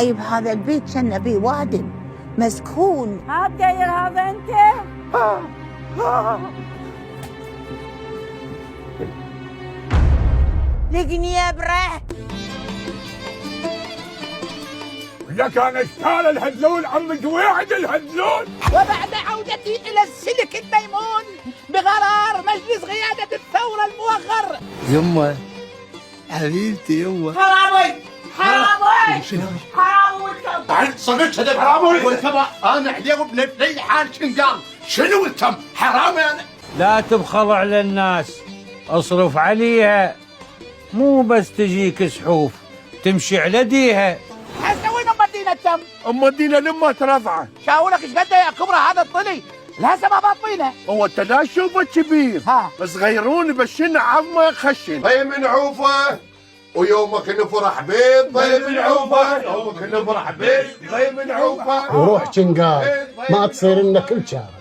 طيب هذا البيت كان بيه وادم مسكون. هات داير هذا انت؟ لقني يا بره. لك انا اشتال الهدلول عم جويعد الهدلول. وبعد عودتي الى السلك الميمون بقرار مجلس قيادة الثورة الموخر. يمه حبيبتي يمه. حرامي حرامي حرامي والكم. صدق صدق حرامي والكم. انا اليوم ابن حال شنقال. شنو الكم حرامي انا. لا تبخل على الناس، اصرف عليها، مو بس تجيك سحوف تمشي على ديها. هسه وين ام الدين التم؟ ام الدين لما ترفعه شاورك ايش قد يا كبرى هذا الطلي؟ الهسه ما باطينه. هو انت لا تشوفه كبير صغيرون بشن عظمه خشن. هي من عوفه ويومك نفرح بيض. هي من عوفه يومك نفرح بيض. هي من عوفه وروح شنقال ما تصير لنا كل شهر.